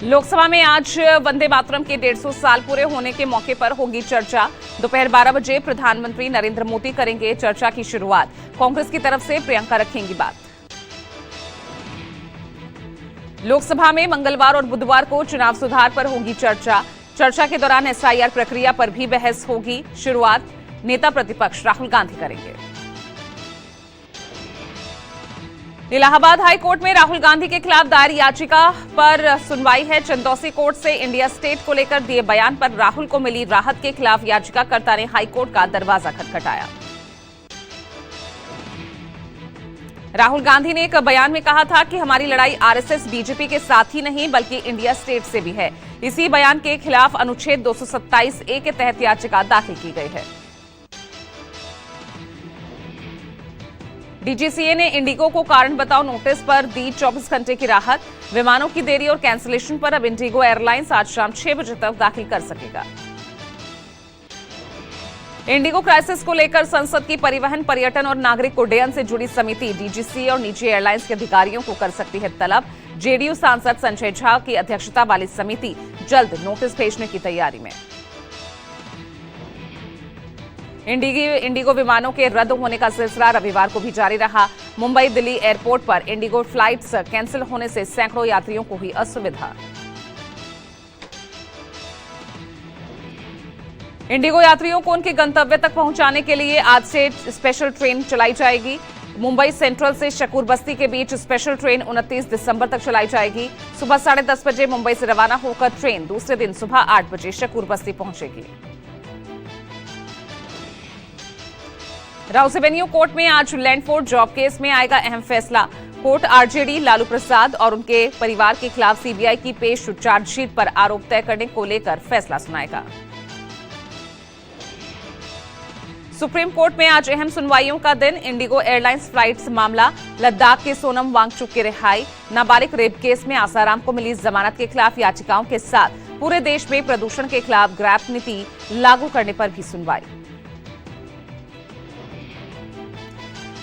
लोकसभा में आज वंदे मातरम के 150 साल पूरे होने के मौके पर होगी चर्चा। दोपहर 12 बजे प्रधानमंत्री नरेंद्र मोदी करेंगे चर्चा की शुरुआत। कांग्रेस की तरफ से प्रियंका रखेंगी बात। लोकसभा में मंगलवार और बुधवार को चुनाव सुधार पर होगी चर्चा। चर्चा के दौरान एसआईआर प्रक्रिया पर भी बहस होगी। शुरुआत नेता प्रतिपक्ष राहुल गांधी करेंगे। इलाहाबाद हाई कोर्ट में राहुल गांधी के खिलाफ दायर याचिका पर सुनवाई है। चंदौसी कोर्ट से इंडिया स्टेट को लेकर दिए बयान पर राहुल को मिली राहत के खिलाफ याचिकाकर्ता ने हाई कोर्ट का दरवाजा खटखटाया। राहुल गांधी ने एक बयान में कहा था कि हमारी लड़ाई आरएसएस बीजेपी के साथ ही नहीं बल्कि इंडिया स्टेट से भी है। इसी बयान के खिलाफ अनुच्छेद 227A के तहत याचिका दाखिल की गई है। डीजीसीए ने इंडिगो को कारण बताओ नोटिस पर दी 24 घंटे की राहत। विमानों की देरी और कैंसिलेशन पर अब इंडिगो एयरलाइंस आज शाम 6 बजे तक दाखिल कर सकेगा। इंडिगो क्राइसिस को लेकर संसद की परिवहन, पर्यटन और नागरिक उड्डयन से जुड़ी समिति डीजीसीए और निजी एयरलाइंस के अधिकारियों को कर सकती है तलब। जेडीयू सांसद संजय झा की अध्यक्षता वाली समिति जल्द नोटिस भेजने की तैयारी में। इंडिगो विमानों के रद्द होने का सिलसिला रविवार को भी जारी रहा। मुंबई दिल्ली एयरपोर्ट पर इंडिगो फ्लाइट्स कैंसिल होने से सैकड़ों यात्रियों को हुई असुविधा। इंडिगो यात्रियों को उनके गंतव्य तक पहुंचाने के लिए आज से स्पेशल ट्रेन चलाई जाएगी। मुंबई सेंट्रल से शकूर बस्ती के बीच स्पेशल ट्रेन 29 दिसंबर तक चलाई जाएगी। सुबह 10:30 बजे मुंबई से रवाना होकर ट्रेन दूसरे दिन सुबह 8 बजे शकूर बस्ती पहुंचेगी। राउस एवेन्यू कोर्ट में आज लैंडफोर्ड जॉब केस में आएगा अहम फैसला। कोर्ट आरजेडी लालू प्रसाद और उनके परिवार के खिलाफ सीबीआई की पेश चार्जशीट पर आरोप तय करने को लेकर फैसला सुनाएगा। सुप्रीम कोर्ट में आज अहम सुनवाइयों का दिन। इंडिगो एयरलाइंस फ्लाइट्स मामला, लद्दाख के सोनम वांगचुक की रिहाई, नाबालिग रेप केस में आसाराम को मिली जमानत के खिलाफ याचिकाओं के साथ पूरे देश में प्रदूषण के खिलाफ ग्रैप नीति लागू करने पर भी सुनवाई।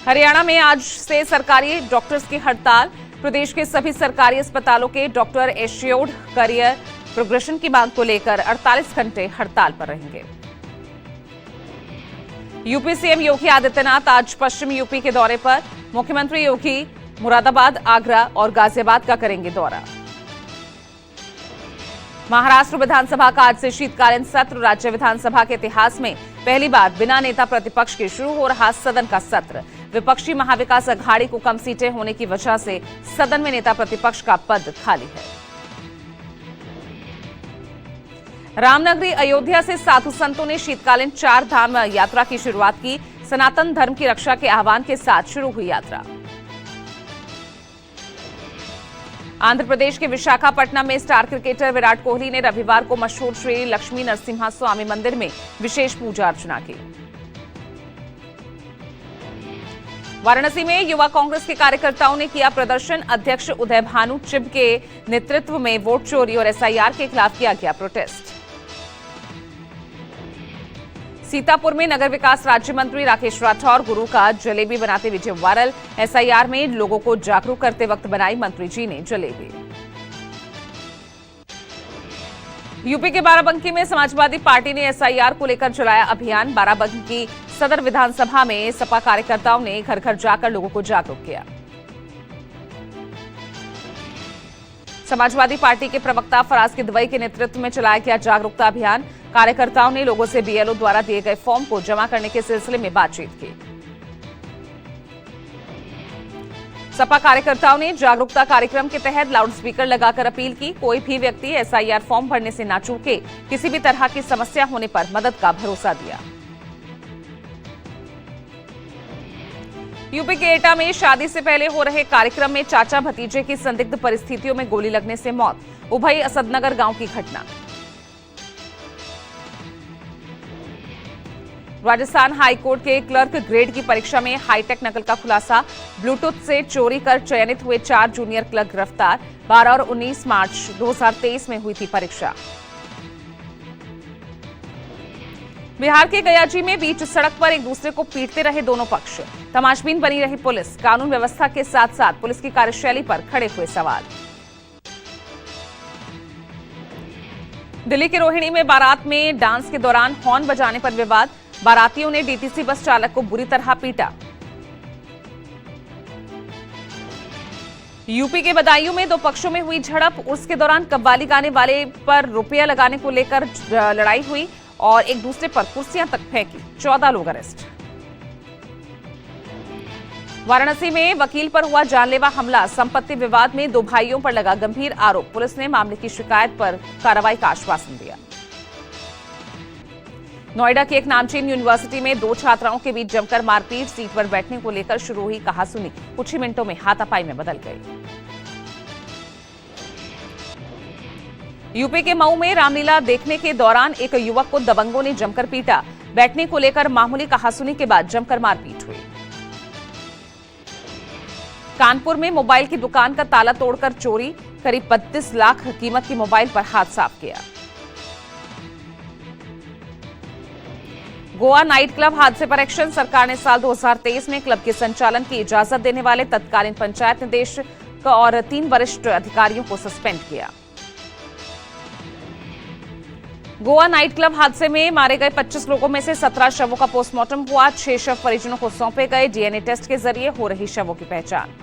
हरियाणा में आज से सरकारी डॉक्टर्स की हड़ताल। प्रदेश के सभी सरकारी अस्पतालों के डॉक्टर एश्योर्ड करियर प्रोग्रेशन की मांग को लेकर 48 घंटे हड़ताल पर रहेंगे। यूपी सीएम योगी आदित्यनाथ आज पश्चिम यूपी के दौरे पर। मुख्यमंत्री योगी मुरादाबाद, आगरा और गाजियाबाद का करेंगे दौरा। महाराष्ट्र विधानसभा का आज से शीतकालीन सत्र। राज्य विधानसभा के इतिहास में पहली बार बिना नेता प्रतिपक्ष के शुरू हो रहा सदन का सत्र। विपक्षी महाविकास अघाड़ी को कम सीटें होने की वजह से सदन में नेता प्रतिपक्ष का पद खाली है। रामनगरी अयोध्या से साधु संतों ने शीतकालीन 4 धाम यात्रा की शुरुआत की। सनातन धर्म की रक्षा के आह्वान के साथ शुरू हुई यात्रा। आंध्र प्रदेश के विशाखापट्टनम में स्टार क्रिकेटर विराट कोहली ने रविवार को मशहूर श्री लक्ष्मी नरसिम्हा स्वामी मंदिर में विशेष पूजा अर्चना की। वाराणसी में युवा कांग्रेस के कार्यकर्ताओं ने किया प्रदर्शन। अध्यक्ष उदय भानु चिब के नेतृत्व में वोट चोरी और एसआईआर के खिलाफ किया गया प्रोटेस्ट। सीतापुर में नगर विकास राज्य मंत्री राकेश राठौर गुरु का जलेबी बनाते वीडियो वायरल। एसआईआर में लोगों को जागरूक करते वक्त बनाई मंत्री जी ने जलेबी। यूपी के बाराबंकी में समाजवादी पार्टी ने एसआईआर को लेकर चलाया अभियान। बाराबंकी सदर विधानसभा में सपा कार्यकर्ताओं ने घर घर जाकर लोगों को जागरूक किया। समाजवादी पार्टी के प्रवक्ता फराज किदवई के नेतृत्व में चलाया गया जागरूकता अभियान। कार्यकर्ताओं ने लोगों से बीएलओ द्वारा दिए गए फॉर्म को जमा करने के सिलसिले में बातचीत की। सपा कार्यकर्ताओं ने जागरूकता कार्यक्रम के तहत लाउडस्पीकर लगाकर अपील की। कोई भी व्यक्ति एसआईआर फॉर्म भरने से ना चूके। किसी भी तरह की समस्या होने पर मदद का भरोसा दिया। यूपी के एटा में शादी से पहले हो रहे कार्यक्रम में चाचा भतीजे की संदिग्ध परिस्थितियों में गोली लगने से मौत। उभई असदनगर गांव की घटना। राजस्थान हाईकोर्ट के क्लर्क ग्रेड की परीक्षा में हाईटेक नकल का खुलासा। ब्लूटूथ से चोरी कर चयनित हुए 4 जूनियर क्लर्क गिरफ्तार। 12 और 19 मार्च 2023 में हुई थी परीक्षा। बिहार के गयाजी में बीच सड़क पर एक दूसरे को पीटते रहे दोनों पक्ष। तमाशबीन बनी रही पुलिस। कानून व्यवस्था के साथ साथ पुलिस की कार्यशैली पर खड़े हुए सवाल। दिल्ली के रोहिणी में बारात में डांस के दौरान हॉर्न बजाने पर विवाद। बारातियों ने डीटीसी बस चालक को बुरी तरह पीटा। यूपी के बदायूं में दो पक्षों में हुई झड़प। उर्स के दौरान कव्वाली गाने वाले पर रुपया लगाने को लेकर लड़ाई हुई और एक दूसरे पर कुर्सियां तक फेंकी। 14 लोग अरेस्ट। वाराणसी में वकील पर हुआ जानलेवा हमला। संपत्ति विवाद में दो भाइयों पर लगा गंभीर आरोप। पुलिस ने मामले की शिकायत पर कार्रवाई का आश्वासन दिया। नोएडा की एक नामचीन यूनिवर्सिटी में दो छात्राओं के बीच जमकर मारपीट। सीट पर बैठने को लेकर शुरू हुई कहासुनी कुछ ही मिनटों में हाथापाई में बदल गई। यूपी के मऊ में रामलीला देखने के दौरान एक युवक को दबंगों ने जमकर पीटा। बैठने को लेकर मामूली कहासुनी के बाद जमकर मारपीट हुई। कानपुर में मोबाइल की दुकान का ताला तोड़कर चोरी। करीब 32 लाख कीमत की मोबाइल पर हाथ साफ किया। गोवा नाइट क्लब हादसे पर एक्शन। सरकार ने साल 2023 में क्लब के संचालन की इजाजत देने वाले तत्कालीन पंचायत निदेशक और 3 वरिष्ठ अधिकारियों को सस्पेंड किया। गोवा नाइट क्लब हादसे में मारे गए 25 लोगों में से 17 शवों का पोस्टमार्टम हुआ। 6 शव परिजनों को सौंपे गए। डीएनए टेस्ट के जरिए हो रही शवों की पहचान।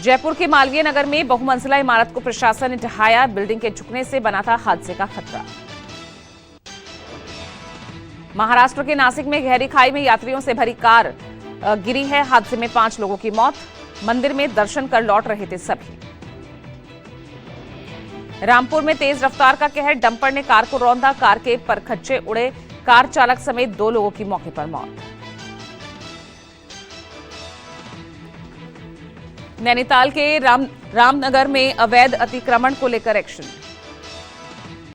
जयपुर के मालवीय नगर में बहुमंजिला इमारत को प्रशासन ने ढहाया। बिल्डिंग के झुकने से बना था हादसे का खतरा। महाराष्ट्र के नासिक में गहरी खाई में यात्रियों से भरी कार गिरी है। हादसे में 5 लोगों की मौत। मंदिर में दर्शन कर लौट रहे थे सभी। रामपुर में तेज रफ्तार का कहर। डंपर ने कार को रौंदा। कार के परखच्चे उड़े। कार चालक समेत 2 लोगों की मौके पर मौत। नैनीताल के रामनगर में अवैध अतिक्रमण को लेकर एक्शन।